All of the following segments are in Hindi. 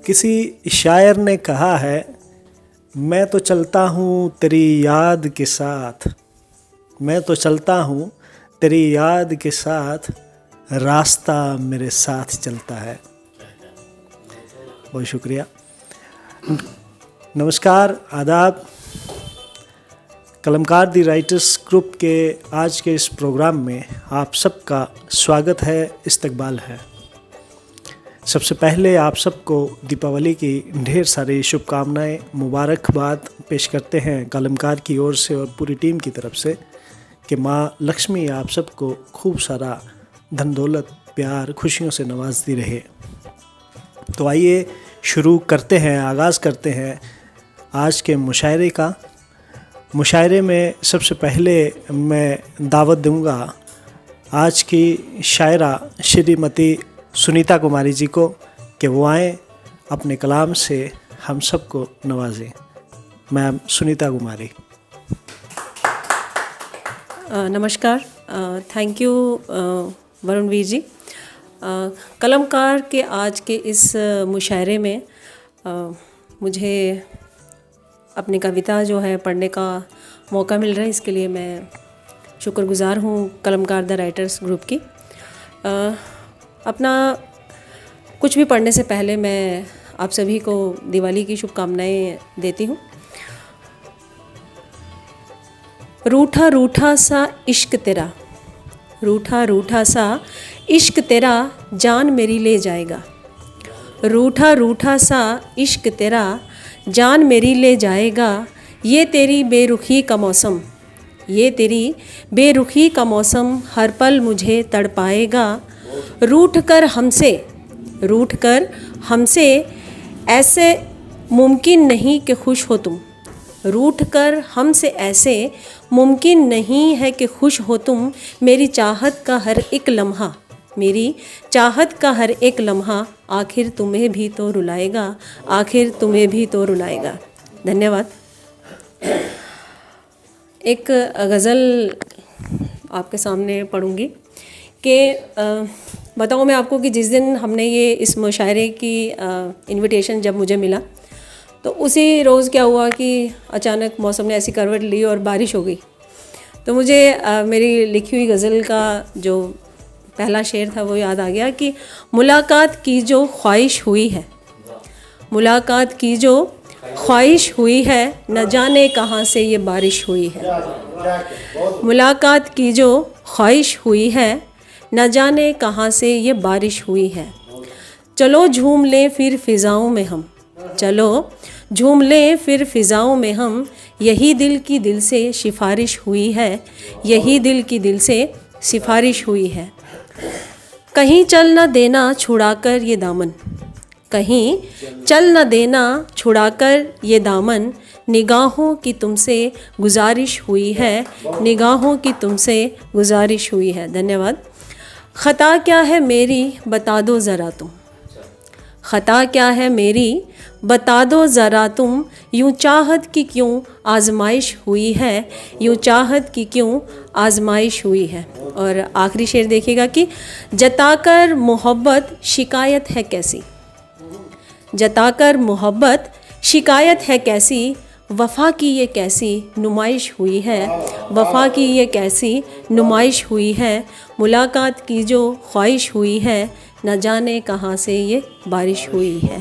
किसी शायर ने कहा है, मैं तो चलता हूँ तेरी याद के साथ, मैं तो चलता हूँ तेरी याद के साथ, रास्ता मेरे साथ चलता है। बहुत शुक्रिया। नमस्कार, आदाब। कलमकार दी राइटर्स ग्रुप के आज के इस प्रोग्राम में आप सबका स्वागत है, इस्तकबाल है। सबसे पहले आप सबको दीपावली की ढेर सारी शुभकामनाएं, मुबारकबाद पेश करते हैं कलमकार की ओर से और पूरी टीम की तरफ से कि माँ लक्ष्मी आप सबको खूब सारा धन दौलत, प्यार, खुशियों से नवाजती रहे। तो आइए शुरू करते हैं, आगाज़ करते हैं आज के मुशायरे का। मुशायरे में सबसे पहले मैं दावत दूंगा आज की शायरा श्रीमती सुनीता कुमारी जी को कि वो आएँ, अपने कलाम से हम सबको नवाजें। मैम सुनीता कुमारी। नमस्कार, थैंक यू वरुणवीर जी। कलमकार के आज के इस मुशायरे में मुझे अपनी कविता जो है पढ़ने का मौका मिल रहा है, इसके लिए मैं शुक्रगुज़ार हूँ कलमकार द राइटर्स ग्रुप की। अपना कुछ भी पढ़ने से पहले मैं आप सभी को दिवाली की शुभकामनाएं देती हूँ। रूठा रूठा सा इश्क तेरा, रूठा रूठा सा इश्क तेरा, जान मेरी ले जाएगा। रूठा रूठा सा इश्क तेरा, जान मेरी ले जाएगा। ये तेरी बेरुखी का मौसम, ये तेरी बेरुखी का मौसम, हर पल मुझे तड़पाएगा। रूठ कर हमसे ऐसे मुमकिन नहीं कि खुश हो तुम। रूठ कर हमसे ऐसे मुमकिन नहीं है कि खुश हो तुम। मेरी चाहत का हर एक लम्हा, मेरी चाहत का हर एक लम्हा, आखिर तुम्हें भी तो रुलाएगा, आखिर तुम्हें भी तो रुलाएगा। धन्यवाद। एक गज़ल आपके सामने पढ़ूंगी कि बताऊँ मैं आपको कि जिस दिन हमने ये इस मुशायरे की इनविटेशन जब मुझे मिला तो उसी रोज़ क्या हुआ कि अचानक मौसम ने ऐसी करवट ली और बारिश हो गई। तो मुझे मेरी लिखी हुई गज़ल का जो पहला शेर था वो याद आ गया कि मुलाकात की जो ख्वाहिश हुई है, मुलाकात की जो ख्वाहिश हुई है, न जाने कहाँ से ये बारिश हुई है। मुलाकात की जो ख्वाहिश हुई है, न जाने कहाँ से ये बारिश हुई है। चलो झूम लें फिर फ़िज़ाओं में हम, चलो झूम लें फिर फ़िज़ाओं में हम, यही दिल की दिल से सिफारिश हुई है, यही दिल की दिल से सिफारिश हुई है। कहीं चल न देना छुड़ाकर ये दामन, कहीं चल न देना छुड़ाकर ये दामन, निगाहों की तुमसे गुजारिश हुई है, निगाहों की तुमसे गुजारिश हुई है। धन्यवाद। ख़ता क्या है मेरी बता दो ज़रा तुम, ख़ता क्या है मेरी बता दो ज़रा तुम, यूँ चाहत की क्यों आजमाइश हुई है, यूँ चाहत की क्यों आजमाइश हुई है। और आखिरी शेर देखिएगा कि जताकर मोहब्बत शिकायत है कैसी, जताकर मोहब्बत शिकायत है कैसी, वफ़ा की ये कैसी नुमाइश हुई है, वफ़ा की ये कैसी नुमाइश हुई है। मुलाकात की जो ख्वाहिश हुई है, न जाने कहाँ से ये बारिश हुई है।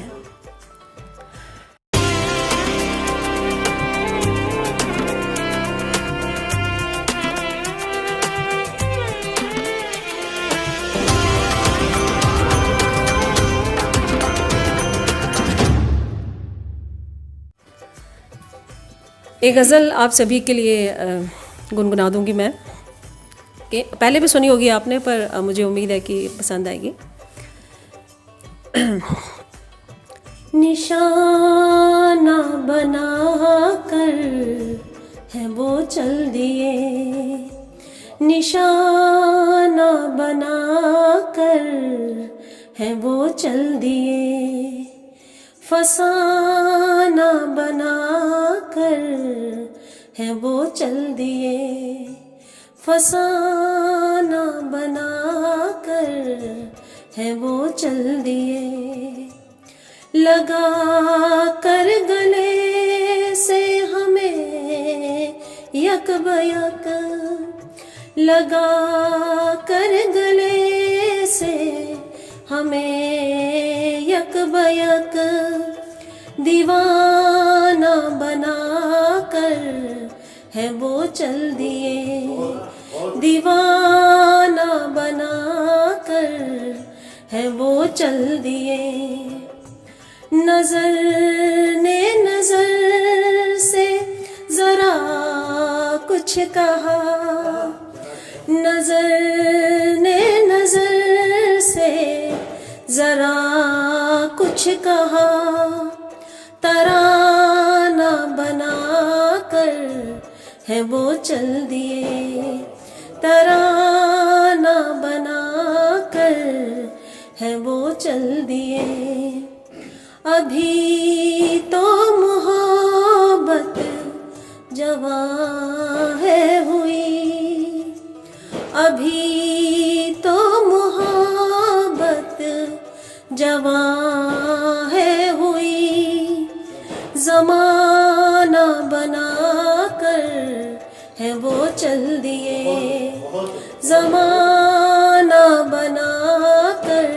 एक गज़ल आप सभी के लिए गुनगुना दूंगी मैं, कि पहले भी सुनी होगी आपने, पर मुझे उम्मीद है कि पसंद आएगी। निशाना बना कर है वो चल दिए, निशाना बना कर है वो चल दिए, फसाना बना कर है वो चल दिए, फसाना बना कर है वो चल दिए। लगा कर गले से हमें यकबयक, लगा कर गले से हमें यकबयक, दीवाना बना कर है वो चल दिए, दीवाना बना कर है वो चल दिए। नजर ने नजर से जरा कुछ कहा, नजर ने नजर से जरा कुछ कहा, तराना बना कर है वो चल दिए, तराना बना कर है वो चल दिए। अभी तो मोहब्बत जवां है हुई, अभी तो मोहब्बत जवां है हुई, ज़माना बना कर है वो चल दिए, ज़माना बना कर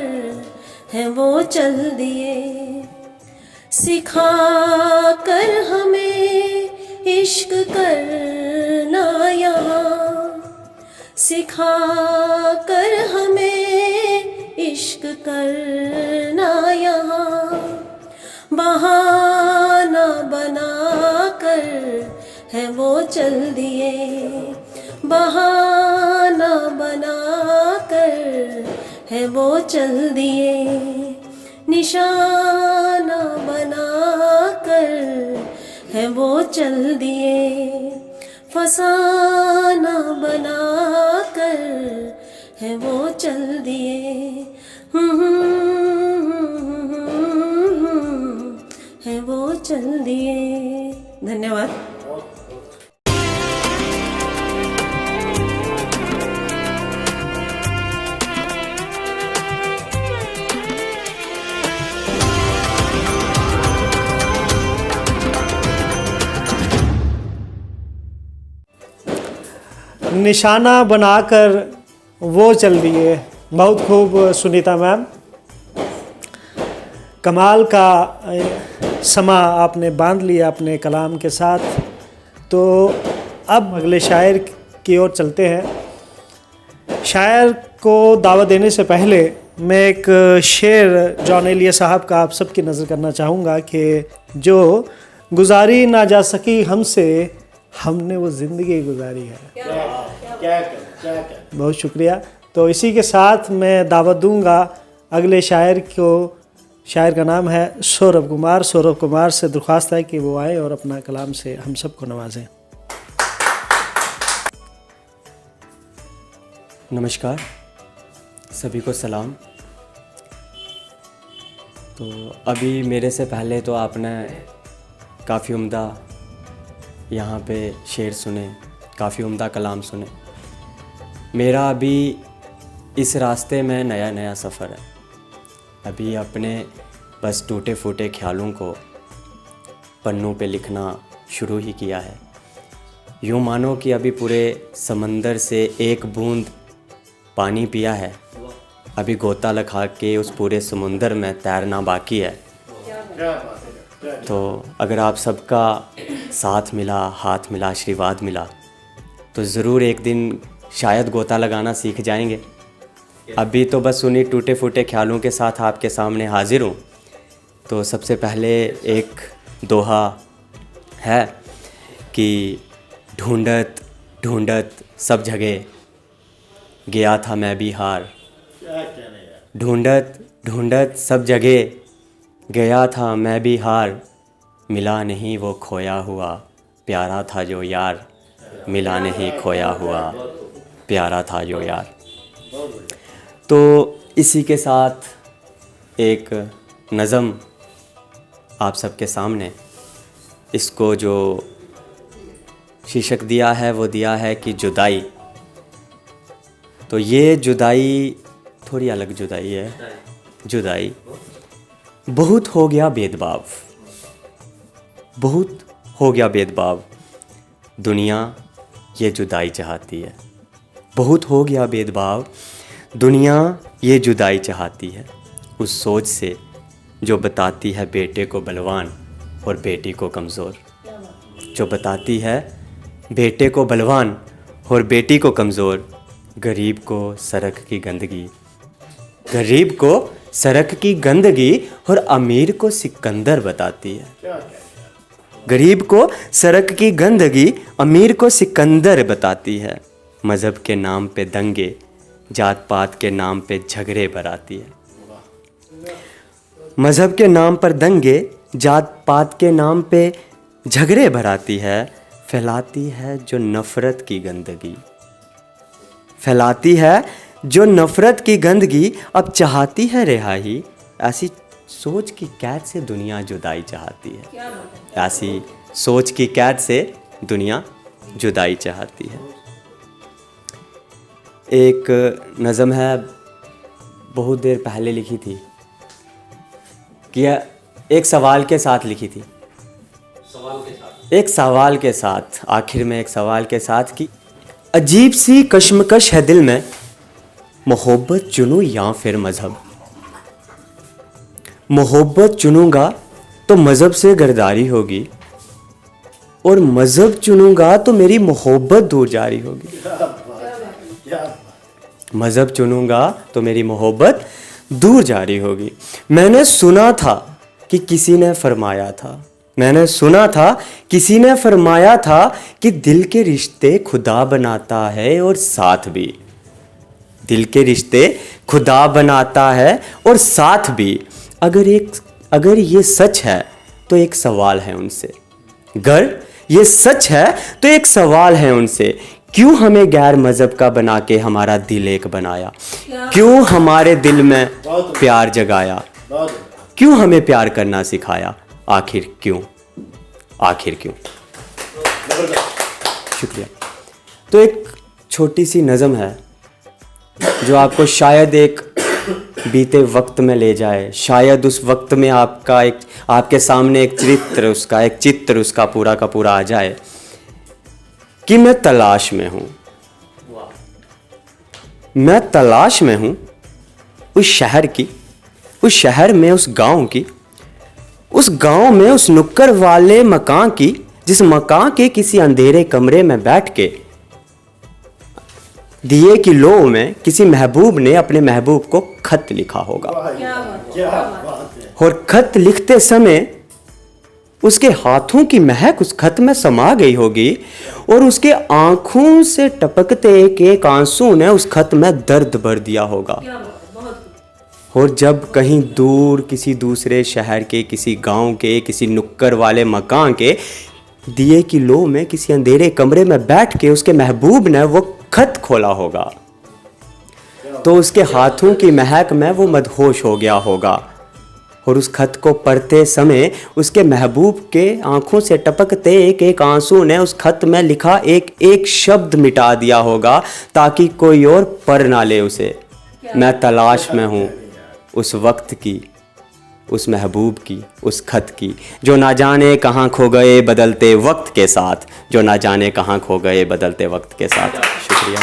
है वो चल दिए। सिखा कर हमें इश्क करना यहाँ, सिखा कर हमें इश्क करना यहाँ, बहाना बना कर है वो चल दिए, बहाना बना कर है वो चल दिए, निशाना बना कर है वो चल दिए, फसाना बना कर है वो चल दिए, है वो चल दिए। धन्यवाद। निशाना बनाकर वो चल दिए। बहुत खूब सुनीता मैम, कमाल का समा आपने बांध लिया अपने कलाम के साथ। तो अब अगले शायर की ओर चलते हैं। शायर को दावत देने से पहले मैं एक शेर जॉन एलिया साहब का आप सबकी नज़र करना चाहूँगा कि जो गुजारी ना जा सकी हमसे, हमने वो ज़िंदगी गुजारी है। क्या बहुत शुक्रिया। तो इसी के साथ मैं दावत दूंगा अगले शायर को। शायर का नाम है सौरभ कुमार। सौरभ कुमार से दरख्वास्त है कि वो आए और अपना कलाम से हम सबको नवाजें। नमस्कार, सभी को सलाम। तो अभी मेरे से पहले तो आपने काफ़ी उम्दा यहाँ पे शेर सुने, काफ़ी उम्दा कलाम सुने। मेरा अभी इस रास्ते में नया नया सफ़र है। अभी अपने बस टूटे फूटे ख्यालों को पन्नों पे लिखना शुरू ही किया है। यूँ मानो कि अभी पूरे समंदर से एक बूंद पानी पिया है, अभी गोता लगा के उस पूरे समुंदर में तैरना बाकी है। तो अगर आप सबका साथ मिला, हाथ मिला, आशीर्वाद मिला तो ज़रूर एक दिन शायद गोता लगाना सीख जाएंगे। अभी तो बस उन्हीं टूटे फूटे ख्यालों के साथ आपके सामने हाजिर हूँ। तो सबसे पहले एक दोहा है कि ढूंढत ढूंढत सब जगह गया था मैं भी हार, ढूंढत ढूंढत सब जगह गया था मैं भी हार, मिला नहीं वो खोया हुआ प्यारा था जो यार, मिला नहीं खोया हुआ प्यारा था जो यार। तो इसी के साथ एक नज़म आप सबके सामने, इसको जो शीर्षक दिया है वो दिया है कि जुदाई। तो ये जुदाई थोड़ी अलग जुदाई है। जुदाई बहुत हो गया भेदभाव, बहुत हो गया भेदभाव, दुनिया ये जुदाई चाहती है। बहुत हो गया भेदभाव, दुनिया ये जुदाई चाहती है। उस सोच से जो बताती है बेटे को बलवान और बेटी को कमज़ोर, जो बताती है बेटे को बलवान और बेटी को कमज़ोर, गरीब को सड़क की गंदगी, गरीब को सड़क की गंदगी और अमीर को सिकंदर बताती है। गरीब को सड़क की गंदगी, अमीर को सिकंदर बताती है। मज़हब के नाम पे दंगे, जात पात के नाम पे झगड़े भराती है। मज़हब के नाम पर दंगे, जात पात के नाम पे झगड़े भराती है। फैलाती है जो नफ़रत की गंदगी, फैलाती है जो नफ़रत की गंदगी, अब चाहती है रिहाई। ऐसी सोच की कैद से दुनिया जुदाई चाहती है। ऐसी सोच की कैद से दुनिया जुदाई चाहती है। एक नज़म है, बहुत देर पहले लिखी थी, कि एक सवाल के साथ लिखी थी। एक सवाल के साथ, आखिर में एक सवाल के साथ, कि अजीब सी कश्मकश है दिल में, मोहब्बत चुनूं या फिर मज़हब। मोहब्बत चुनूंगा तो मज़हब से गर्दारी होगी, और मज़हब चुनूंगा तो मेरी मोहब्बत दूर जारी होगी। मज़हब चुनूंगा तो मेरी मोहब्बत दूर जारी होगी। मैंने सुना था कि किसी ने फरमाया था, मैंने सुना था किसी ने फरमाया था, कि दिल के रिश्ते खुदा बनाता है और साथ भी, दिल के रिश्ते खुदा बनाता है और साथ भी। अगर ये सच है तो एक सवाल है उनसे, अगर ये सच है तो एक सवाल है उनसे, क्यों हमें गैर मज़हब का बना के हमारा दिल एक बनाया, क्यों हमारे दिल में प्यार जगाया, क्यों हमें प्यार करना सिखाया, आखिर क्यों, आखिर क्यों। शुक्रिया। तो एक छोटी सी नज़म है जो आपको शायद एक बीते वक्त में ले जाए, शायद उस वक्त में आपके सामने एक चित्र उसका पूरा का पूरा आ जाए, कि मैं तलाश में हूँ, मैं तलाश में हूँ उस शहर की, उस शहर में उस गांव की, उस गांव में उस नुक्कड़ वाले मकान की, जिस मकान के किसी अंधेरे कमरे में बैठ के दिए की लो में किसी महबूब ने अपने महबूब को खत लिखा होगा। और खत लिखते समय उसके हाथों की महक उस खत में समा गई होगी, और उसके आंखों से टपकते एक एक आंसू ने उस खत में दर्द भर दिया होगा। और जब कहीं दूर किसी दूसरे शहर के, किसी गांव के, किसी नुक्कड़ वाले मकान के दिए की लो में किसी अंधेरे कमरे में बैठ के उसके महबूब ने वो खत खोला होगा, तो उसके हाथों की महक में वो मदहोश हो गया होगा। और उस खत को पढ़ते समय उसके महबूब के आंखों से टपकते एक एक आंसू ने उस खत में लिखा एक एक शब्द मिटा दिया होगा, ताकि कोई और पढ़ ना ले उसे। मैं तलाश में हूँ उस वक्त की, उस महबूब की, उस खत की, जो ना जाने कहाँ खो गए बदलते वक्त के साथ, जो ना जाने कहाँ खो गए बदलते वक्त के साथ। शुक्रिया।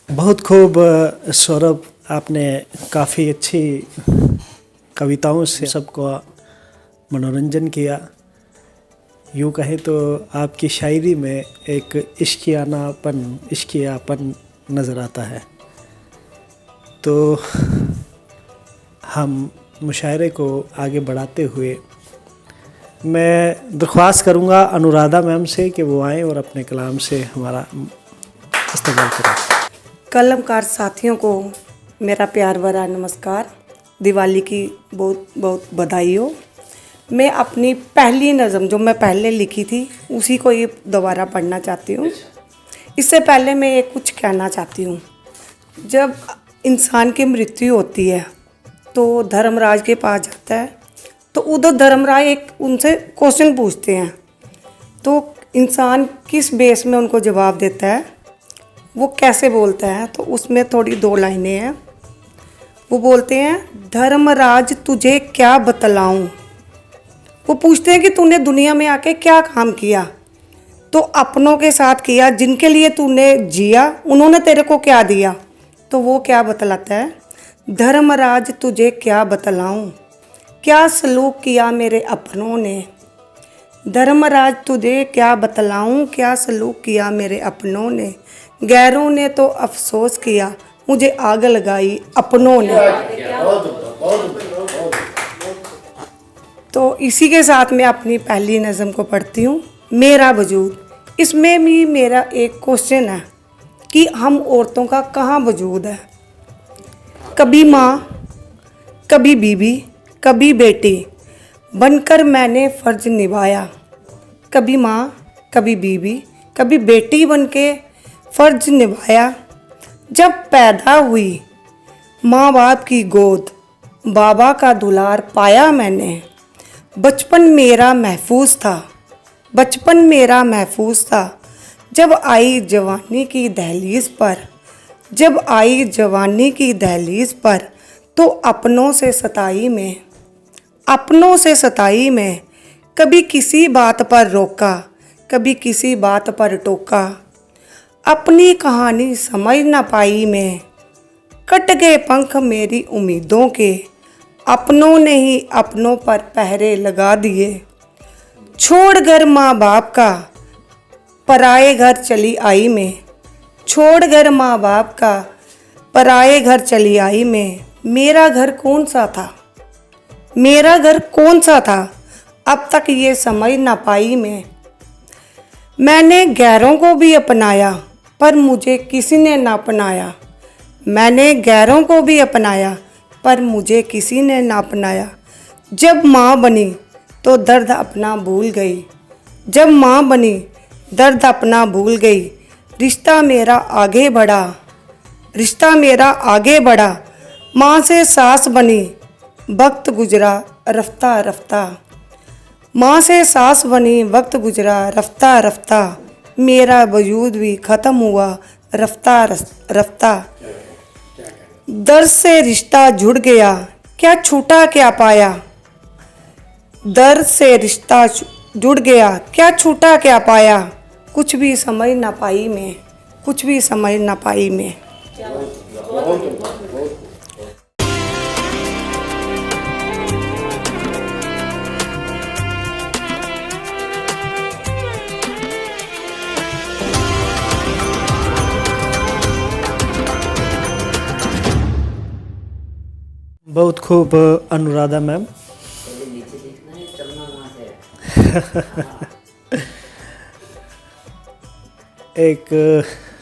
बहुत खूब सौरभ, आपने काफ़ी अच्छी कविताओं से सबको मनोरंजन किया। यूँ कहें तो आपकी शायरी में एक इश्कियापन नज़र आता है। तो हम मुशायरे को आगे बढ़ाते हुए मैं दरख्वास्त करूँगा अनुराधा मैम से कि वो आएँ और अपने कलाम से हमारा इस्तेमाल करें। कलमकार साथियों को मेरा प्यार भरा नमस्कार। दिवाली की बहुत बहुत बधाई हो। मैं अपनी पहली नज़म जो मैं पहले लिखी थी उसी को ये दोबारा पढ़ना चाहती हूँ। इससे पहले मैं कुछ कहना चाहती हूँ। जब इंसान की मृत्यु होती है तो धर्मराज के पास जाता है, तो उधर धर्मराज एक उनसे क्वेश्चन पूछते हैं। तो इंसान किस बेस में उनको जवाब देता है, वो कैसे बोलता है, तो उसमें थोड़ी 2 लाइनें हैं। वो बोलते हैं, धर्मराज तुझे क्या बतलाऊं। वो पूछते हैं कि तूने दुनिया में आके क्या काम किया, तो अपनों के साथ किया, जिनके लिए तूने जिया उन्होंने तेरे को क्या दिया। तो वो क्या बतलाता है, धर्मराज तुझे क्या बतलाऊं, क्या सलूक किया मेरे अपनों ने। धर्मराज तुझे क्या बतलाऊं, क्या सलूक किया मेरे अपनों ने। गैरों ने तो अफसोस किया, मुझे आग लगाई अपनों ने। तो इसी के साथ मैं अपनी पहली नज़म को पढ़ती हूँ, मेरा वजूद। इसमें भी मेरा एक क्वेश्चन है कि हम औरतों का कहाँ वजूद है। कभी माँ, कभी बीवी, कभी बेटी बनकर मैंने फ़र्ज निभाया। कभी माँ, कभी बीवी, कभी बेटी बनके फ़र्ज निभाया। जब पैदा हुई माँ बाप की गोद, बाबा का दुलार पाया मैंने। बचपन मेरा महफूज था, बचपन मेरा महफूज था। जब आई जवानी की दहलीज पर, जब आई जवानी की दहलीज पर, तो अपनों से सताई में, अपनों से सताई में। कभी किसी बात पर रोका, कभी किसी बात पर टोका। अपनी कहानी समझ ना पाई मैं, कट गए पंख मेरी उम्मीदों के। अपनों ने ही अपनों पर पहरे लगा दिए। छोड़ घर माँ बाप का, पराए घर चली आई मैं। छोड़ घर माँ बाप का, पराए घर चली आई मैं। मेरा घर कौन सा था, मेरा घर कौन सा था, अब तक ये समझ ना पाई मैं। मैंने गैरों को भी अपनाया, पर मुझे किसी ने ना अपनाया। मैंने गैरों को भी अपनाया, पर मुझे किसी ने ना अपनाया। जब माँ बनी तो दर्द अपना भूल गई, जब माँ बनी दर्द अपना भूल गई। रिश्ता मेरा आगे बढ़ा, रिश्ता मेरा आगे बढ़ा। माँ से सास बनी, वक्त गुजरा रफ्ता रफ्ता। माँ से सास बनी, वक्त गुजरा रफ्ता रफ्ता। मेरा वजूद भी ख़त्म हुआ रफ्ता रफ्ता। दर्द से रिश्ता जुड़ गया, क्या छूटा क्या पाया। दर्द से रिश्ता जुड़ गया, क्या छूटा क्या पाया। कुछ भी समझ ना पाई मैं, कुछ भी समझ ना पाई मैं। बहुत खूब अनुराधा मैम। एक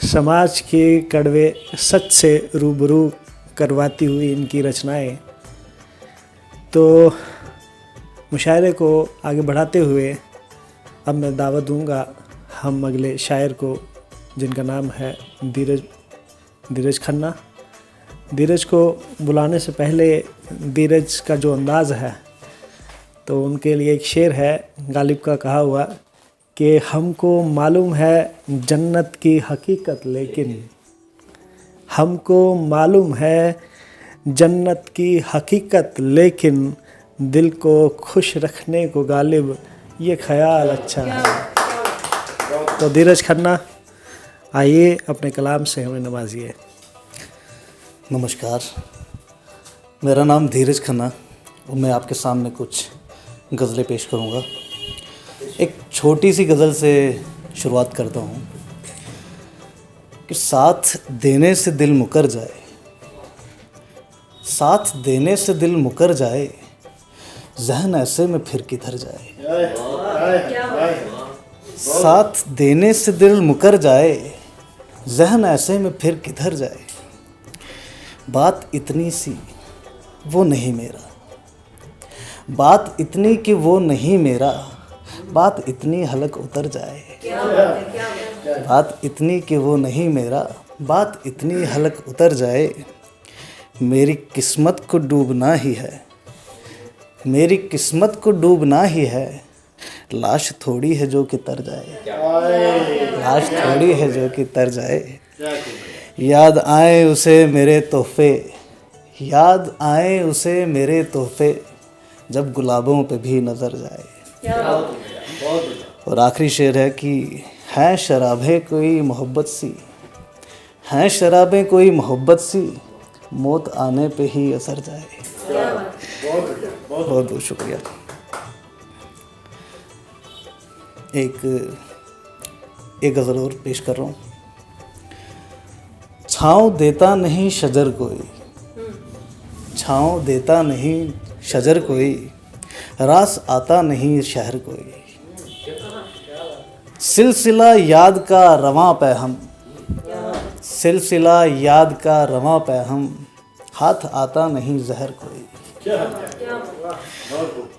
समाज के कड़वे सच से रूबरू करवाती हुई इनकी रचनाएं। तो मुशायरे को आगे बढ़ाते हुए अब मैं दावत दूंगा हम अगले शायर को, जिनका नाम है धीरज खन्ना। धीरज को बुलाने से पहले धीरज का जो अंदाज़ है, तो उनके लिए एक शेर है गालिब का कहा हुआ कि हमको मालूम है जन्नत की हकीकत, लेकिन हमको मालूम है जन्नत की हकीकत, लेकिन दिल को खुश रखने को गालिब ये ख्याल अच्छा है। तो धीरज खन्ना, आइए अपने कलाम से हमें नवाजिए। नमस्कार, मेरा नाम धीरज खन्ना और मैं आपके सामने कुछ गज़लें पेश करूंगा। एक छोटी सी गज़ल से शुरुआत करता हूं कि साथ देने से दिल मुकर जाए, साथ देने से दिल मुकर जाए, ज़हन ऐसे में फिर किधर जाए। साथ देने से दिल मुकर जाए, ज़हन ऐसे में फिर किधर जाए। बात इतनी सी वो नहीं मेरा, बात इतनी कि वो नहीं मेरा, बात इतनी हलक उतर जाए। बात इतनी कि वो नहीं मेरा, बात इतनी हलक उतर जाए। मेरी किस्मत को डूबना ही है, मेरी किस्मत को डूबना ही है, लाश थोड़ी है जो कि तर जाए, लाश थोड़ी है जो कि तर जाए। याद आए उसे मेरे तोहफे, याद आए उसे मेरे तोहफे, जब गुलाबों पे भी नज़र जाए। और आखिरी शेर है कि हैं शराबें कोई मोहब्बत सी, हैं शराबें कोई मोहब्बत सी, मौत आने पे ही असर जाए। बहुत बहुत शुक्रिया। एक गज़ल और पेश कर रहा हूँ। छाँव देता नहीं शजर कोई, छाँव देता नहीं शजर कोई, रास आता नहीं शहर कोई, सिलसिला याद का रवां पे हम, सिलसिला याद का रवां पे हम, हाथ आता नहीं जहर कोई।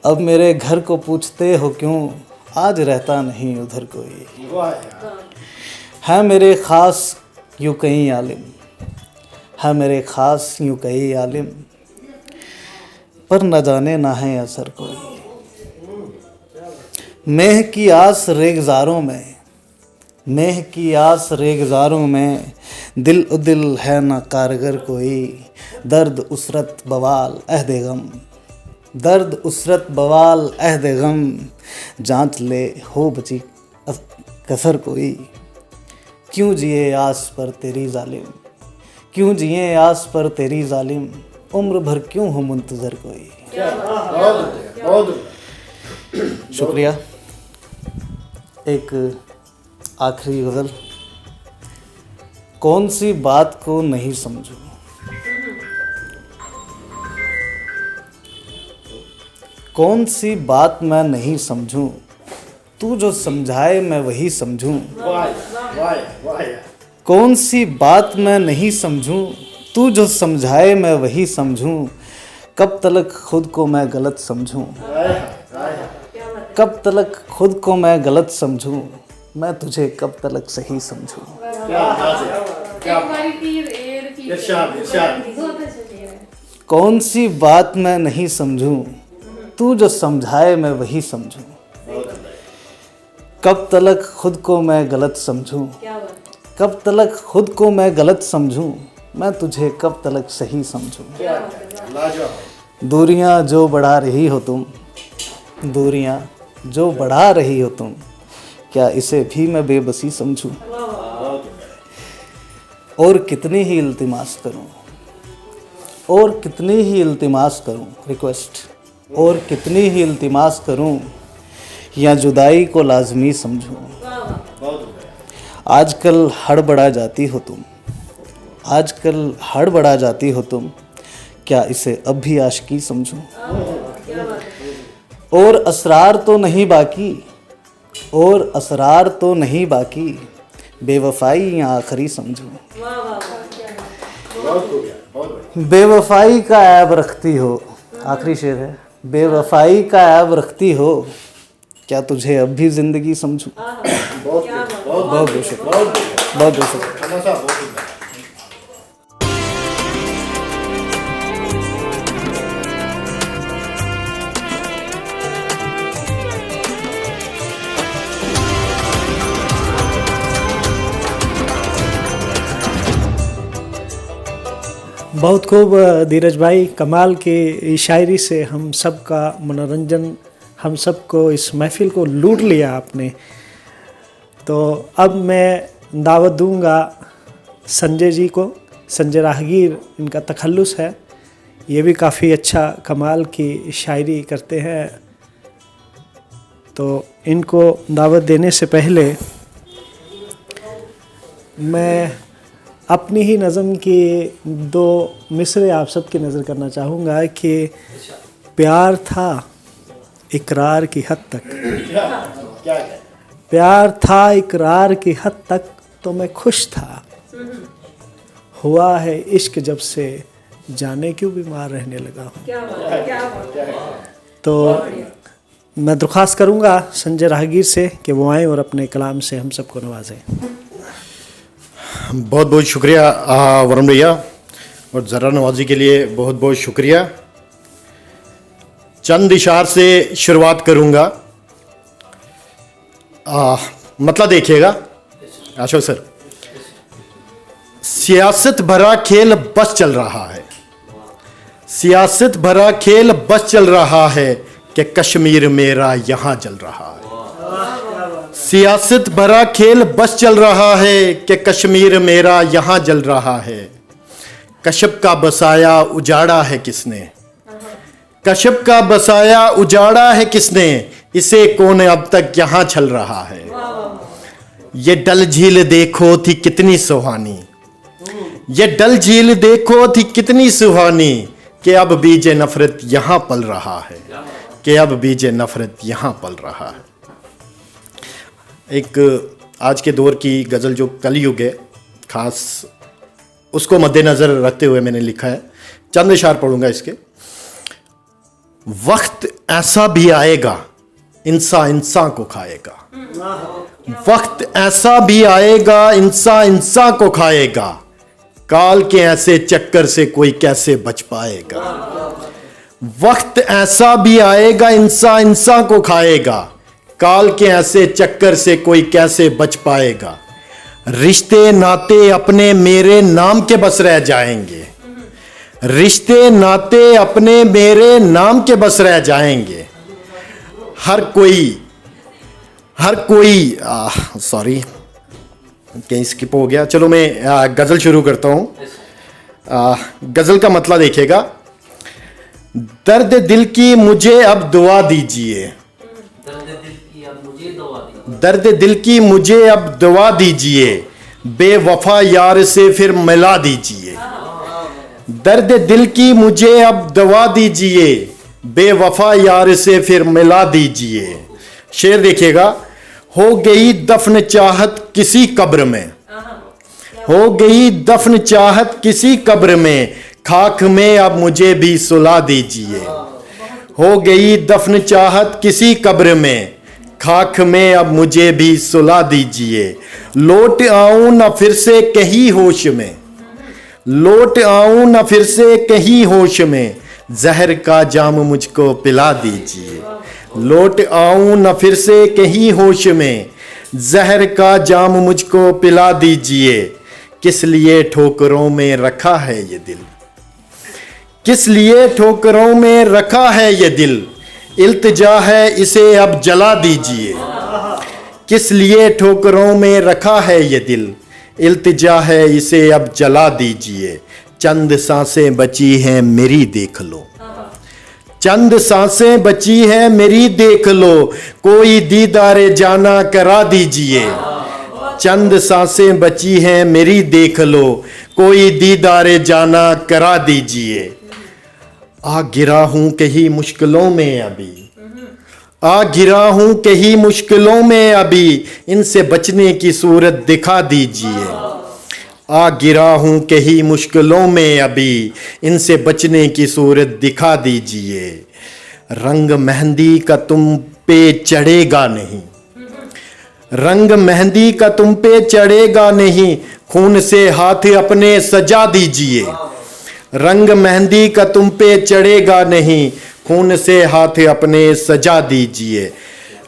अब मेरे घर को पूछते हो क्यों, आज रहता नहीं उधर कोई। है मेरे ख़ास यूँ कई आलिम, है मेरे ख़ास यूँ कई आलिम, पर न जाने ना है असर कोई। मेह की आस रेगज़ारों में, मेह की आस रेगज़ारों में, दिल उदिल है ना कारगर कोई। दर्द उसरत बवाल अहद गम, दर्द उसरत बवाल अहद गम, जांच ले हो बची कसर कोई। क्यों जिए आस पर तेरी जालिम, क्यों जिए आस पर तेरी जालिम, उम्र भर क्यों हो मुंतज़र कोई। शुक्रिया। एक आखिरी गज़ल। कौन सी बात को नहीं समझूं, कौन सी बात मैं नहीं समझूं, तू जो समझाए मैं वही समझूं। कौन सी बात मैं नहीं समझूं, तू जो समझाए मैं वही समझूं। कब तलक खुद को मैं गलत समझूं, कब तलक खुद को मैं गलत समझूं, मैं तुझे कब तलक सही समझूं। कौन सी बात मैं नहीं समझूं, तू जो समझाए मैं वही समझूं। कब तलक खुद को मैं गलत समझूं, कब तलक खुद को मैं गलत समझूं, मैं तुझे कब तलक सही समझूं। दूरियां जो बढ़ा रही हो तुम, दूरियां जो बढ़ा रही हो तुम, क्या इसे भी मैं बेबसी समझूं। और कितनी ही इल्तिमास करूं, और कितनी ही इल्तिमास करूं, रिक्वेस्ट, और कितनी ही इल्तिमास करूं, या जुदाई को लाजमी समझूं। आजकल हड़बड़ा जाती हो तुम, आजकल हड़बड़ा जाती हो तुम, क्या इसे अब भी आशिकी समझूं। और असरार तो नहीं बाकी, और असरार तो नहीं बाकी, बेवफाई या आखिरी समझूं। बेवफाई का ऐब रखती हो, आखिरी शेर है, बेवफाई का ऐब रखती हो, क्या तुझे अब भी ज़िंदगी समझूं। बहुत बहुत शुक्रिया, बहुत बहुत शुक्रिया। बहुत खूब धीरज भाई, कमाल की शायरी से हम सब का मनोरंजन, हम सबको इस महफिल को लूट लिया आपने। तो अब मैं दावत दूंगा संजय जी को। संजय राहगीर इनका तखल्लुस है, ये भी काफ़ी अच्छा कमाल की शायरी करते हैं। तो इनको दावत देने से पहले मैं अपनी ही नज़म की दो मिसरे आप सबकी नज़र करना चाहूँगा कि प्यार था इकरार की हद तक, प्यार था इकरार की हद तक, तो मैं खुश था। हुआ है इश्क जब से, जाने क्यों बीमार रहने लगा हूँ। तो मैं दरख्वास्त करूँगा संजय राहगीर से कि वो आएँ और अपने कलाम से हम सबको नवाजें। बहुत बहुत शुक्रिया वरुण भैया। और ज़रा नवाजी के लिए बहुत बहुत शुक्रिया। चंद इशार से शुरुआत करूँगा। मतलब देखिएगा अशोक सर, सियासत भरा खेल बस चल रहा है, सियासत भरा खेल बस चल रहा है कि कश्मीर मेरा यहाँ जल रहा है। सियासत भरा खेल बस चल रहा है कि कश्मीर मेरा यहाँ जल रहा है। कश्यप का बसाया उजाड़ा है किसने, कश्यप का बसाया उजाड़ा है किसने, इसे कौन अब तक यहाँ छल रहा है। ये डल झील देखो थी कितनी सुहानी, ये डल झील देखो थी कितनी सुहानी, कि अब बीजे नफरत यहाँ पल रहा है, कि अब बीजे नफरत यहाँ पल रहा है। एक आज के दौर की गज़ल जो कलयुग है खास, उसको मद्देनज़र रखते हुए मैंने लिखा है। चंद इशार पढ़ूंगा इसके। वक्त ऐसा भी आएगा इंसान को खाएगा, वक्त ऐसा भी आएगा इंसान को खाएगा, काल के ऐसे चक्कर से कोई कैसे बच पाएगा। वक्त ऐसा भी आएगा इंसान को खाएगा, काल के ऐसे चक्कर से कोई कैसे बच पाएगा। रिश्ते नाते अपने मेरे नाम के बस रह जाएंगे, रिश्ते नाते अपने मेरे नाम के बस रह जाएंगे। हर कोई सॉरी कहीं स्किप हो गया, चलो मैं गज़ल शुरू करता हूँ। गज़ल का मतलब देखिएगा। दर्द दिल की मुझे अब दुआ दीजिए, दर्द दिल की मुझे अब दुआ दीजिए, बेवफा यार से फिर मिला दीजिए। दर्द दिल की मुझे अब दवा दीजिए, बेवफा यार से फिर मिला दीजिए। शेर देखिएगा। हो गई दफन चाहत किसी कब्र में, हो गई दफन चाहत किसी कब्र में, खाक में अब मुझे भी सुला दीजिए। हो गई दफन चाहत किसी कब्र में, खाक में अब मुझे भी सुला दीजिए। लौट आऊं न फिर से कहीं होश में, लौट आऊं न फिर से कहीं होश में, जहर का जाम मुझको पिला दीजिए। लौट आऊं न फिर से कहीं होश में, जहर का जाम मुझको पिला दीजिए। किस लिए ठोकरों में रखा है ये दिल, किस लिए ठोकरों में रखा है ये दिल, इल्तिजा है इसे अब जला दीजिए। किस लिए ठोकरों में रखा है ये दिल, इल्तिजा है इसे अब जला दीजिए। चंद सांसें बची हैं मेरी देख लो, चंद सांसें बची हैं मेरी देख लो, कोई दीदारे जाना करा दीजिए। चंद सांसें बची हैं मेरी देख लो, कोई दीदारे जाना करा दीजिए। आ गिरा हूं कहीं मुश्किलों में अभी, आ गिरा हूं कहीं मुश्किलों में अभी, इनसे बचने की सूरत दिखा दीजिए। आ गिरा हूं कहीं मुश्किलों में अभी, इनसे बचने की सूरत दिखा दीजिए। रंग मेहंदी का तुम पे चढ़ेगा नहीं, रंग मेहंदी का तुम पे चढ़ेगा नहीं, खून से हाथ अपने सजा दीजिए। रंग मेहंदी का तुम पे चढ़ेगा नहीं, खून से हाथ अपने सजा दीजिए।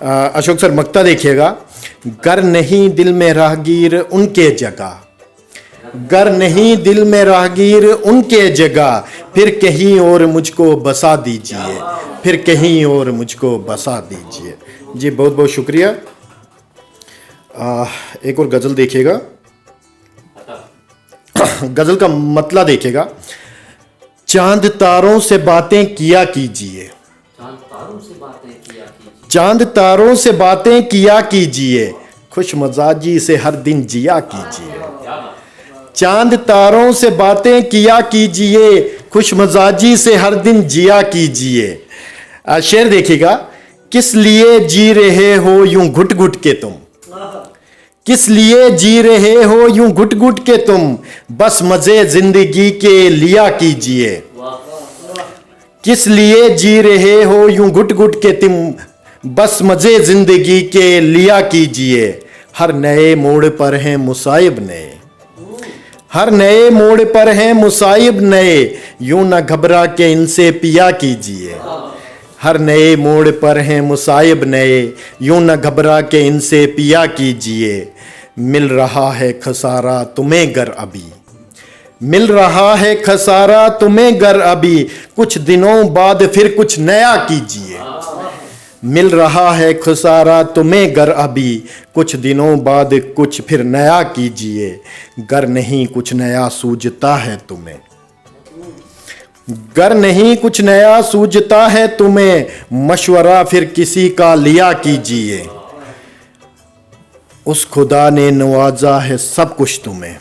अशोक सर मक्ता देखिएगा। गर नहीं दिल में राहगीर उनके जगह, गर नहीं दिल में राहगीर उनके जगह, फिर कहीं और मुझको बसा दीजिए, फिर कहीं और मुझको बसा दीजिए। जी बहुत बहुत शुक्रिया। एक और गज़ल देखिएगा। गज़ल का मतलब देखिएगा। चांद तारों से बातें किया कीजिए, चांद तारों से बातें किया कीजिए, खुश मजाजी से हर दिन जिया कीजिए। चांद तारों से बातें किया कीजिए, खुश मजाजी से हर दिन जिया कीजिए। शेर देखिएगा। किस लिए जी रहे हो यूं घुट घुट के तुम, किस लिए जी रहे हो यूं घुट घुट के तुम, बस मजे जिंदगी के लिया कीजिए। किस लिए जी रहे हो यूं घुट घुट के तुम, बस मजे जिंदगी के लिया कीजिए। हर नए मोड़ पर हैं मुसाइब नए, हर नए मोड़ पर हैं मुसाइब नए, यूं न घबरा के इनसे पिया कीजिए। हर नए मोड़ पर हैं मुसाइब नए, यूं न घबरा के इनसे पिया कीजिए। मिल रहा है खसारा तुम्हें गर अभी, मिल रहा है खसारा तुम्हें गर अभी, कुछ दिनों बाद फिर कुछ नया कीजिए। मिल रहा है खसारा तुम्हें गर अभी, कुछ दिनों बाद कुछ फिर नया कीजिए। गर नहीं कुछ नया सूझता है तुम्हें, गर नहीं कुछ नया सूझता है तुम्हें, मशवरा फिर किसी का लिया कीजिए। उस खुदा ने नवाजा है सब कुछ तुम्हें,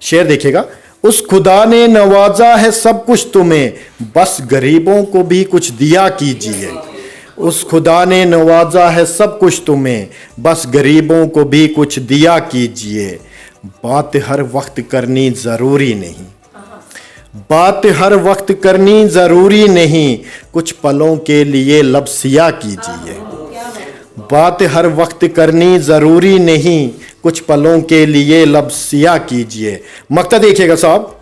शेर देखिएगा, उस खुदा ने नवाजा है सब कुछ तुम्हें, बस गरीबों को भी कुछ दिया कीजिए। उस खुदा ने नवाजा है सब कुछ तुम्हें, बस गरीबों को भी कुछ दिया कीजिए। बात हर वक्त करनी जरूरी नहीं, बात हर वक्त करनी जरूरी नहीं, कुछ पलों के लिए लबसिया कीजिए। बात हर वक्त करनी जरूरी नहीं, कुछ पलों के लिए लबसिया कीजिए। मक्ता देखिएगा साहब,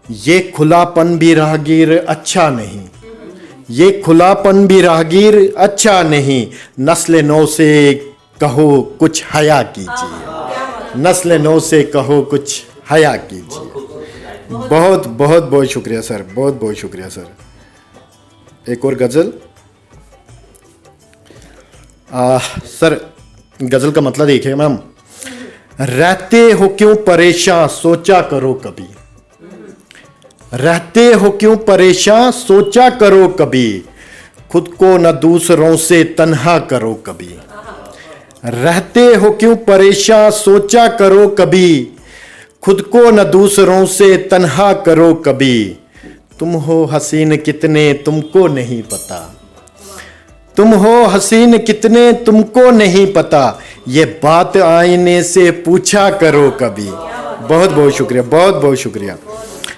ये खुलापन भी राहगीर अच्छा नहीं, ये खुलापन भी राहगीर अच्छा नहीं, नस्ल नौ से कहो कुछ हया कीजिए। नस्ल नौ से कहो कुछ हया कीजिए। बहुत बहुत बहुत शुक्रिया सर, बहुत बहुत शुक्रिया सर। एक और गज़ल। सर गज़ल का मतलब देखिए मैम, रहते हो क्यों परेशान सोचा करो कभी, रहते हो क्यों परेशान सोचा करो कभी, खुद को न दूसरों से तन्हा करो कभी। रहते हो क्यों परेशान सोचा करो कभी, खुद को न दूसरों से तन्हा करो कभी। तुम हो हसीन कितने तुमको नहीं पता, तुम हो हसीन कितने तुमको नहीं पता, ये बात आईने से पूछा करो कभी। बहुत बहुत शुक्रिया, बहुत बहुत शुक्रिया।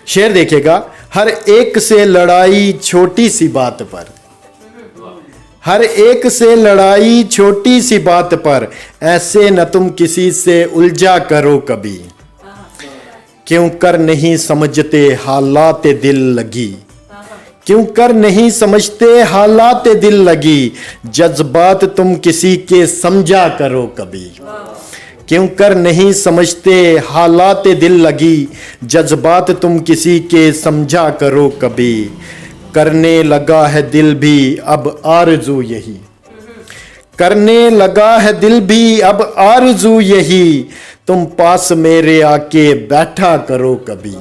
शेर देखिएगा, हर एक से लड़ाई छोटी सी बात पर, हर एक से लड़ाई छोटी सी बात पर, ऐसे न तुम किसी से उलझा करो कभी। क्यों कर नहीं समझते हालात दिल लगी, क्यों कर नहीं समझते हालात दिल लगी, जज्बात तुम किसी के समझा करो कभी। क्यों कर नहीं समझते हालात दिल लगी, जज्बात तुम किसी के समझा करो कभी। करने लगा है दिल भी अब आरज़ू यही, करने लगा है दिल भी अब आरज़ू यही, तुम पास मेरे आके बैठा करो कभी।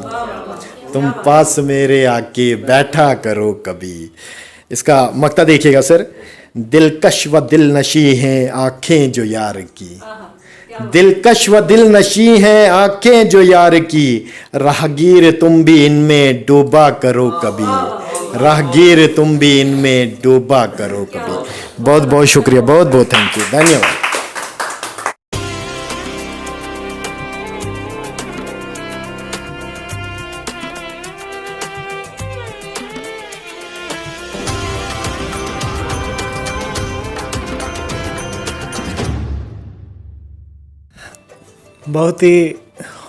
तुम पास मेरे आके बैठा करो कभी। इसका मक्ता देखिएगा सर, दिलकश व दिल नशी हैं आंखें जो यार की, दिलकश व दिल नशी हैं आंखें जो यार की, राहगीर तुम भी इनमें डूबा करो कभी, राहगीर तुम भी इनमें डूबा करो कभी। बहुत बहुत शुक्रिया, बहुत बहुत थैंक यू, धन्यवाद। बहुत ही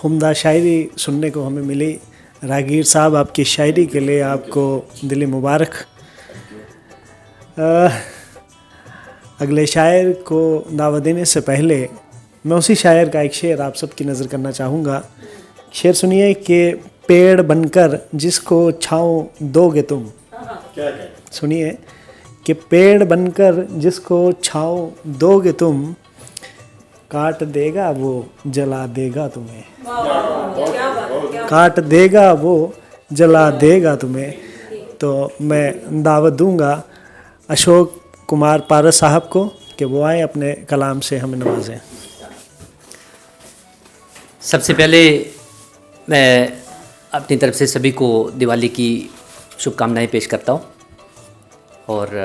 उम्दा शायरी सुनने को हमें मिली। राहगीर साहब, आपकी शायरी के लिए आपको दिली मुबारक। अगले शायर को दावत देने से पहले मैं उसी शायर का एक शेर आप सबकी नज़र करना चाहूँगा। शेर सुनिए कि पेड़ बनकर जिसको छाँव दोगे तुम, सुनिए कि पेड़ बनकर जिसको छाँव दोगे तुम, काट देगा वो जला देगा तुम्हें, काट देगा वो जला देगा तुम्हें। तो मैं दावत दूंगा अशोक कुमार पारस साहब को कि वो आए अपने कलाम से हमें नवाजें। सबसे पहले मैं अपनी तरफ से सभी को दिवाली की शुभकामनाएं पेश करता हूँ और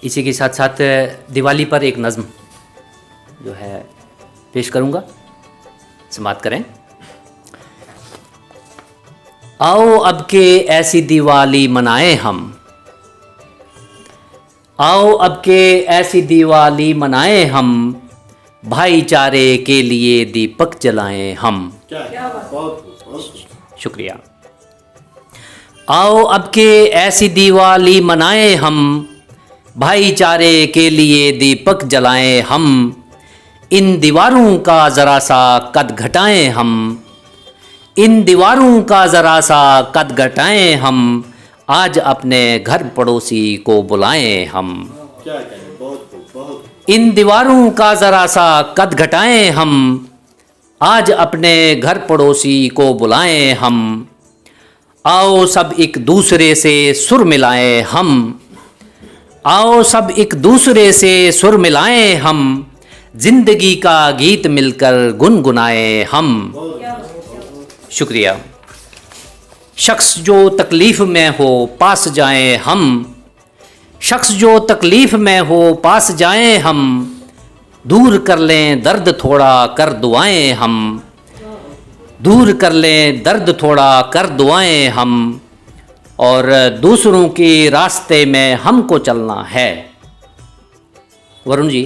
इसी के साथ साथ दिवाली पर एक नज़्म जो है पेश करूँगा, समाअत करें। आओ अब के ऐसी दिवाली मनाएं हम, आओ अब के ऐसी दिवाली मनाएं हम, भाईचारे के लिए दीपक जलाएं हम। शुक्रिया। आओ अब के ऐसी दिवाली मनाएं हम, भाईचारे के लिए दीपक जलाएं हम। इन दीवारों का ज़रा सा कद घटाएं हम, इन दीवारों का ज़रा सा कद घटाएं हम। आज अपने घर पड़ोसी को बुलाएं हम। इन दीवारों का ज़रा सा कद घटाएं हम, आज अपने घर पड़ोसी को बुलाएं हम। आओ सब एक दूसरे से सुर मिलाएं हम, आओ सब एक दूसरे से सुर मिलाएं हम। जिंदगी का गीत मिलकर गुनगुनाएं हम। शुक्रिया। शख्स जो तकलीफ़ में हो पास जाएं हम, शख्स जो तकलीफ़ में हो पास जाएं हम। दूर कर लें दर्द थोड़ा कर दुआएं हम, दूर कर लें दर्द थोड़ा कर दुआएं हम। और दूसरों के रास्ते में हमको चलना है। वरुण जी,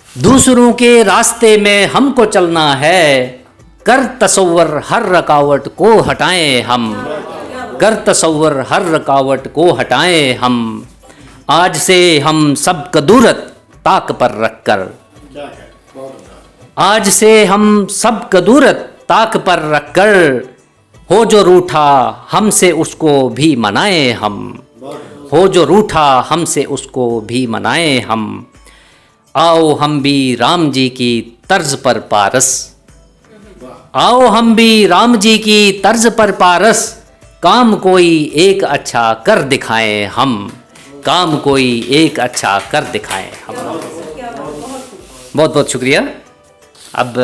दूसरों के रास्ते में हमको चलना है। कर तसव्वुर हर रुकावट को हटाएं हम, कर तसव्वुर हर रुकावट को हटाएं हम। आज से हम सब कदूरत ताक पर रखकर, आज से हम सब कदूरत ताक पर रखकर। हो जो रूठा हमसे उसको भी मनाएं हम, हो जो रूठा हमसे उसको भी मनाएं हम। आओ हम भी राम जी की तर्ज पर पारस, आओ हम भी राम जी की तर्ज पर पारस। काम कोई एक अच्छा कर दिखाएं हम, काम कोई एक अच्छा कर दिखाएं हम। बहुत बहुत शुक्रिया। अब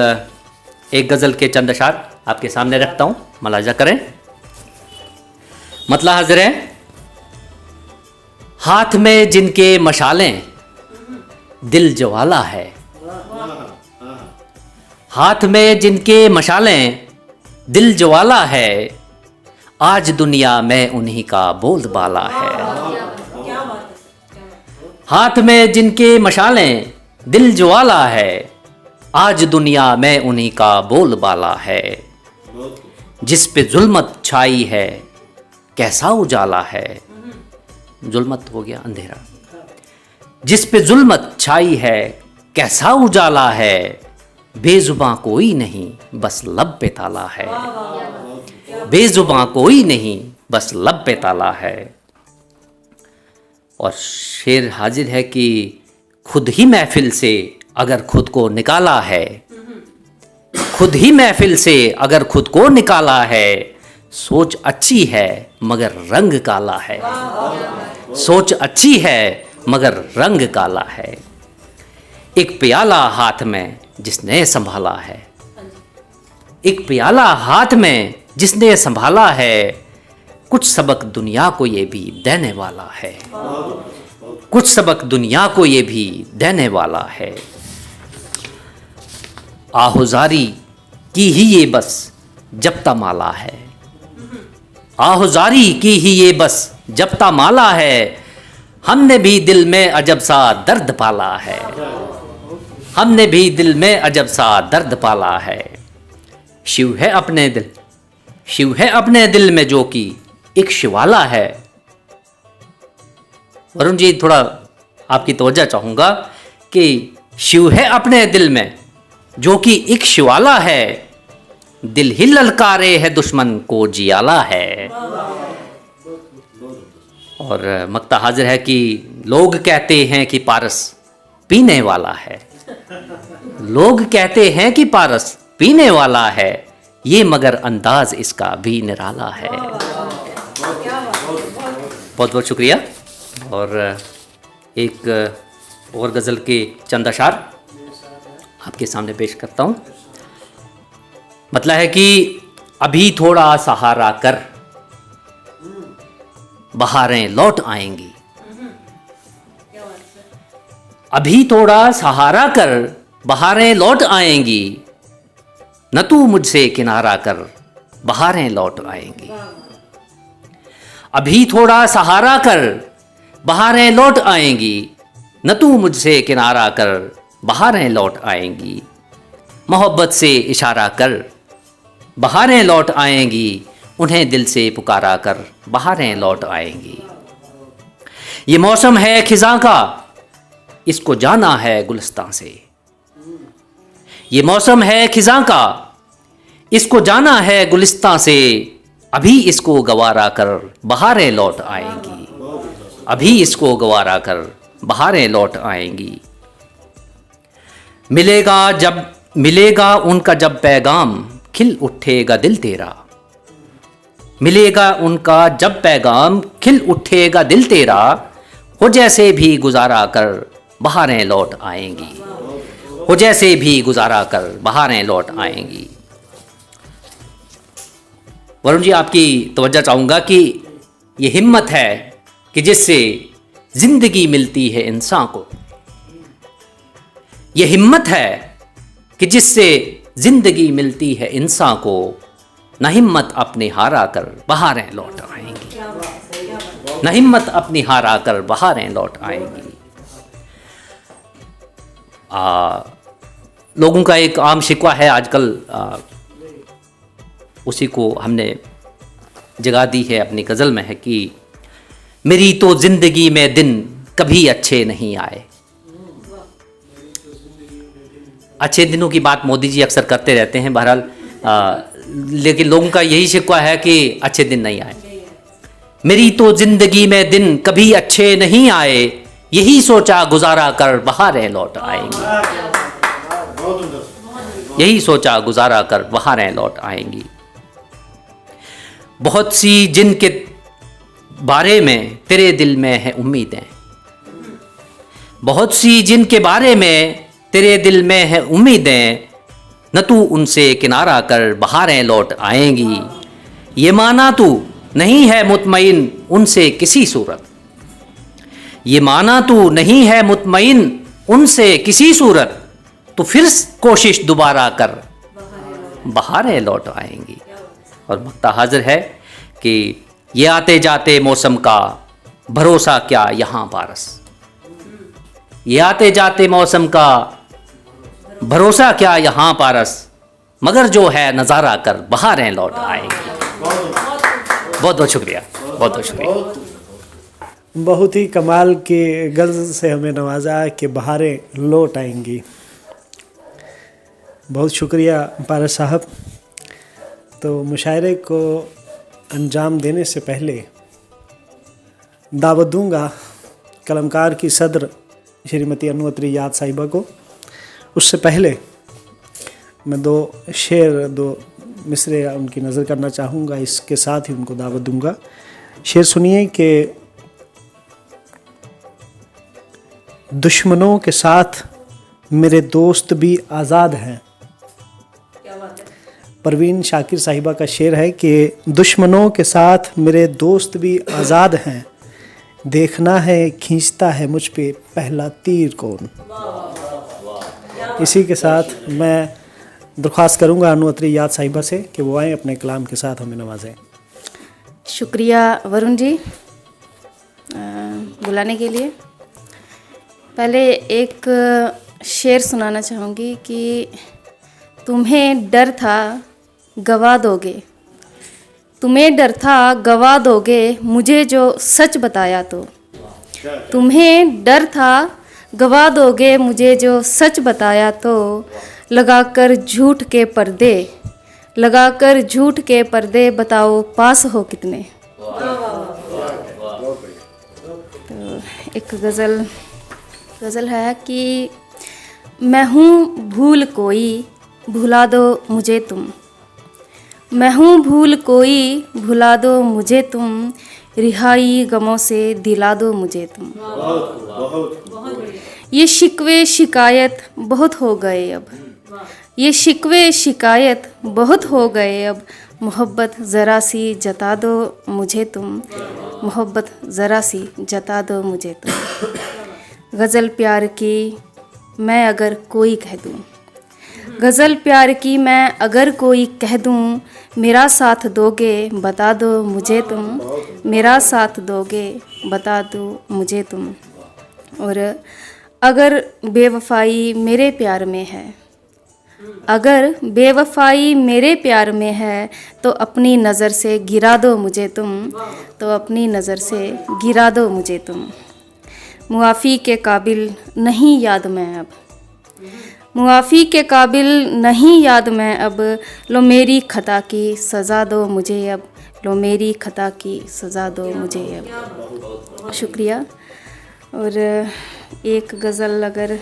एक गज़ल के चंद अशार आपके सामने रखता हूँ, मुलाहिज़ा करें। मतला हाज़िर है। हाथ में जिनके मशालें दिल ज्वाला है, हाथ में जिनके मशालें दिल ज्वाला है। आज दुनिया में उन्हीं का बोलबाला है। हाथ में जिनके मशालें दिल ज्वाला है, आज दुनिया में उन्हीं का बोलबाला है। जिस पे जुल्मत छाई है कैसा उजाला है, जुल्मत हो गया अंधेरा। जिस पे जुल्मत छाई है कैसा उजाला है। बेजुबां कोई नहीं बस लब पे ताला है, बेजुबां कोई नहीं बस लब पे ताला है। और शेर हाजिर है कि खुद ही महफिल से अगर खुद को निकाला है, खुद ही महफिल से अगर खुद को निकाला है। सोच अच्छी है मगर रंग काला है, सोच अच्छी है मगर रंग काला है। एक प्याला हाथ में जिसने संभाला है, एक प्याला हाथ में जिसने संभाला है। कुछ सबक दुनिया को ये भी देने वाला है, कुछ सबक दुनिया को ये भी देने वाला है। आहुजारी की ही ये बस जप्ता माला है, आहुजारी की ही ये बस जप्ता माला है। हमने भी दिल में अजब सा दर्द पाला है, हमने भी दिल में अजब सा दर्द पाला है। शिव है अपने दिल, शिव है अपने दिल में जो कि एक शिवाला है। वरुण जी, थोड़ा आपकी तवज्जो चाहूँगा कि शिव है अपने दिल में जो कि एक शिवाला है। दिल ही ललकारे है दुश्मन को जियाला है। और मक्ता हाजिर है कि लोग कहते हैं कि पारस पीने वाला है, लोग कहते हैं कि पारस पीने वाला है। ये मगर अंदाज इसका भी निराला है। बहुत बहुत शुक्रिया। और एक और गज़ल के चंद अशार आपके सामने पेश करता हूँ। मतलब है कि अभी थोड़ा सहारा कर बहारें लौट आएंगी, अभी थोड़ा सहारा कर बहारें लौट आएंगी। न तू मुझसे किनारा कर बहारें लौट आएंगी। अभी थोड़ा सहारा कर बहारें लौट आएंगी। न तू मुझसे किनारा कर बहारें लौट आएंगी। मोहब्बत से इशारा कर बहारें लौट आएंगी, उन्हें दिल से पुकारा कर बहारें लौट आएंगी। ये मौसम है खिज़ां का, इसको जाना है गुलिस्तां से। ये मौसम है खिज़ां का, इसको जाना है गुलिस्तां से। अभी इसको गवारा कर बहारें लौट आएंगी, अभी इसको गवारा कर बहारें लौट आएंगी। मिलेगा उनका जब पैगाम, खिल उठेगा दिल तेरा। मिलेगा उनका जब पैगाम, खिल उठेगा दिल तेरा। हो जैसे भी गुजारा कर बहारें लौट आएंगी, हो जैसे भी गुजारा कर बहारें लौट आएंगी। वरुण जी, आपकी तवज्जो चाहूँगा कि ये हिम्मत है कि जिससे ज़िंदगी मिलती है इंसान को। ये हिम्मत है कि जिससे ज़िंदगी मिलती है इंसान को। न हिम्मत अपनी हारा कर बहारें लौट आएंगी, न हिम्मत अपनी हारा कर बहारें लौट आएंगी। लोगों का एक आम शिकवा है आजकल, उसी को हमने जगा दी है अपनी गज़ल में, है कि मेरी तो ज़िंदगी में दिन कभी अच्छे नहीं आए। अच्छे दिनों की बात मोदी जी अक्सर करते रहते हैं, बहरहाल लेकिन लोगों का यही शिकवा है कि अच्छे दिन नहीं आए। मेरी तो ज़िंदगी में दिन कभी अच्छे नहीं आए, यही सोचा गुजारा कर बहारें लौट आएंगी, यही सोचा गुजारा कर बहारें लौट आएंगी। बहुत सी जिनके बारे में तेरे दिल में है उम्मीदें, बहुत सी जिनके बारे में तेरे दिल में है उम्मीदें। न तू उनसे किनारा कर बहारें लौट आएंगी। ये माना तू नहीं है मुतमईन उनसे किसी सूरत, ये माना तू नहीं है मुतमईन उनसे किसी सूरत। तो फिर कोशिश दोबारा कर बहारें लौट आएंगी। और मक्ता हाजिर है कि ये आते जाते मौसम का भरोसा क्या यहाँ पारस। ये आते जाते मौसम का भरोसा क्या यहाँ पारस, मगर जो है नज़ारा कर बहारें लौट आएंगी। बहुत बहुत शुक्रिया, बहुत बहुत शुक्रिया। बहुत ही कमाल की गज़ल से हमें नवाजा कि बहारें लौट आएंगी। बहुत शुक्रिया पारस साहब। तो मुशायरे को अंजाम देने से पहले दावत दूंगा कलमकार की सदर श्रीमती अनु अत्री याद साहिबा को। उससे पहले मैं दो मिसरे उनकी नज़र करना चाहूँगा, इसके साथ ही उनको दावत दूंगा। शेर सुनिए कि दुश्मनों के साथ मेरे दोस्त भी आज़ाद हैं। परवीन शाकिर साहिबा का शेर है कि दुश्मनों के साथ मेरे दोस्त भी आज़ाद हैं, देखना है खींचता है मुझ पे पहला तीर कौन। इसी के साथ मैं दरख्वास्त करूंगा अनु अत्री याद साहिबा से कि वो आएँ अपने कलाम के साथ हमें नवाजें। शुक्रिया वरुण जी बुलाने के लिए। पहले एक शेर सुनाना चाहूँगी कि तुम्हें डर था गवा दोगे, तुम्हें डर था गवा दोगे मुझे जो सच बताया तो। तुम्हें डर था गवा दोगे मुझे जो सच बताया तो। लगाकर झूठ के पर्दे, लगाकर झूठ के पर्दे बताओ पास हो कितने। तो एक गज़ल है कि मैं हूँ भूल कोई भुला दो मुझे तुम, मैं हूँ भूल कोई भुला दो मुझे तुम। रिहाई गमों से दिला दो मुझे तुम। ये शिकवे शिकायत बहुत हो गए अब, ये शिकवे शिकायत बहुत हो गए अब। मोहब्बत ज़रा सी जता दो मुझे तुम, मोहब्बत ज़रा सी जता दो मुझे तुम। गज़ल प्यार की मैं अगर कोई कह दूँ, गज़ल प्यार की मैं अगर कोई कह दूँ। मेरा साथ दोगे बता दो मुझे तुम, मेरा साथ दोगे बता दो मुझे तुम। और अगर बेवफाई मेरे प्यार में है, अगर बेवफाई मेरे प्यार में है तो अपनी नज़र से गिरा दो मुझे तुम, तो अपनी नज़र से गिरा दो मुझे तुम। मुआफ़ी के काबिल नहीं याद मैं अब, मुआफ़ी के काबिल नहीं याद मैं अब, लो मेरी खता की सज़ा दो मुझे अब, लो मेरी खता की सज़ा दो मुझे अब। शुक्रिया। और एक गज़ल अगर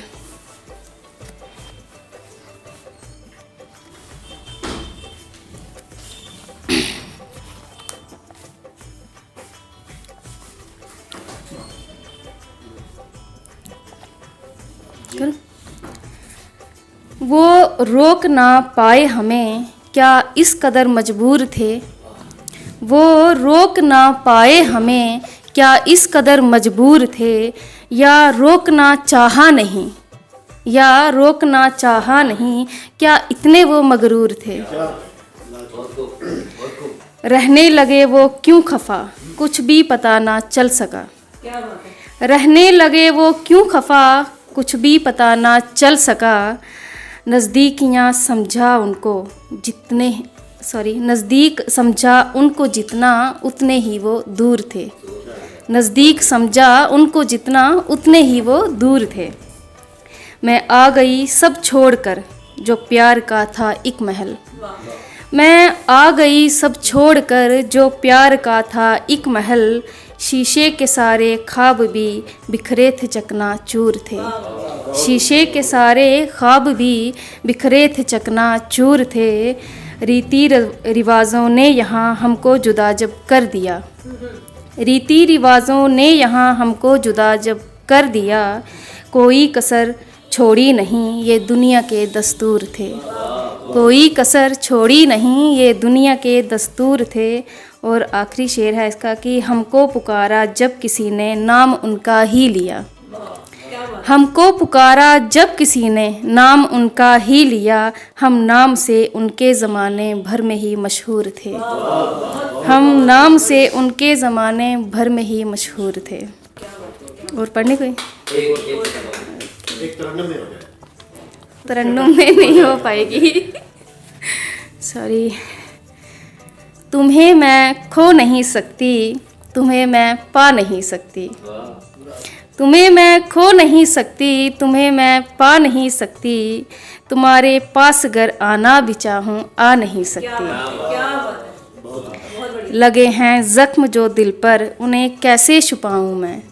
वो रोक ना पाए हमें क्या इस कदर मजबूर थे, वो रोक ना पाए हमें क्या इस कदर मजबूर थे, या रोकना चाहा नहीं, या रोकना चाहा नहीं, क्या इतने वो मगरूर थे। रहने लगे वो क्यों खफा, कुछ भी पता ना चल सका, रहने लगे वो क्यों खफा, कुछ भी पता ना चल सका। नज़दीकियाँ समझा उनको जितने नज़दीक समझा उनको जितना, उतने ही वो दूर थे, नज़दीक समझा उनको जितना, उतने ही वो दूर थे। मैं आ गई सब छोड़कर जो प्यार का था एक महल, मैं आ गई सब छोड़कर जो प्यार का था एक महल, शीशे के सारे ख्वाब भी बिखरे थे चकनाचूर थे, शीशे के सारे ख्वाब भी बिखरे थे चकनाचूर थे। रीति रिवाज़ों ने यहाँ हमको जुदा जब कर दिया, रीति रिवाज़ों ने यहाँ हमको जुदा जब कर दिया, कोई कसर छोड़ी नहीं ये दुनिया के दस्तूर थे, कोई कसर छोड़ी नहीं ये दुनिया के दस्तूर थे। और आखिरी शेर है इसका कि हमको पुकारा जब किसी ने नाम उनका ही लिया, हमको पुकारा जब किसी ने नाम उनका ही लिया, हम नाम से उनके ज़माने भर में ही मशहूर थे, हम नाम से उनके ज़माने भर में ही मशहूर थे। और पढ़ने कोई तरन्नुम में नहीं हो पाएगी, सॉरी। तुम्हें मैं खो नहीं सकती, तुम्हें मैं पा नहीं सकती, तुम्हें मैं खो नहीं सकती, तुम्हें मैं पा नहीं सकती, तुम्हारे पास अगर आना भी चाहूँ आ नहीं सकती। लगे हैं ज़ख्म जो दिल पर उन्हें कैसे छुपाऊँ मैं,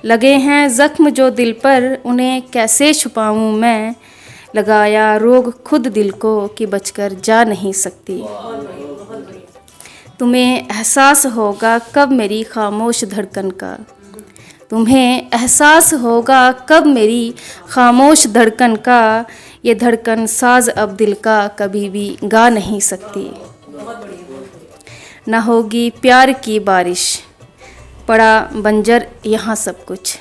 लगे हैं ज़ख्म जो दिल पर उन्हें कैसे छुपाऊँ मैं, लगाया रोग खुद दिल को कि बचकर जा नहीं सकती। तुम्हें एहसास होगा कब मेरी खामोश धड़कन का, तुम्हें एहसास होगा कब मेरी खामोश धड़कन का, ये धड़कन साज अब दिल का कभी भी गा नहीं सकती। न होगी प्यार की बारिश पड़ा बंजर यहाँ सब कुछ,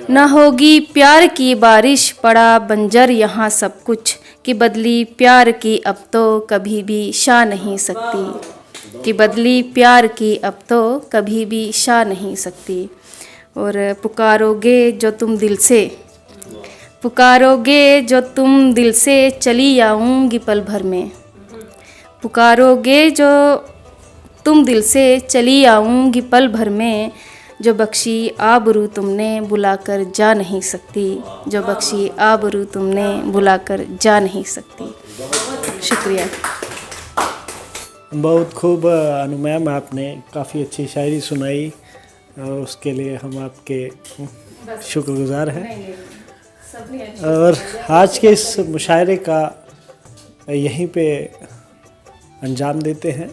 न होगी प्यार की बारिश पड़ा बंजर यहाँ सब कुछ, कि बदली प्यार की अब तो कभी भी शा नहीं सकती, कि बदली प्यार की अब तो कभी भी शा नहीं सकती। और पुकारोगे जो तुम दिल से, पुकारोगे जो तुम दिल से चली आऊँगी पल भर में, पुकारोगे जो तुम दिल से चली आऊँगी पल भर में, जो बख्शी आबरू तुमने बुलाकर जा नहीं सकती, जो बख्शी आबरू तुमने बुलाकर जा नहीं सकती। शुक्रिया। बहुत खूब अनु मैम, आपने काफ़ी अच्छी शायरी सुनाई और उसके लिए हम आपके शुक्रगुजार हैं। और आज के इस मुशायरे का यहीं पे अंजाम देते हैं।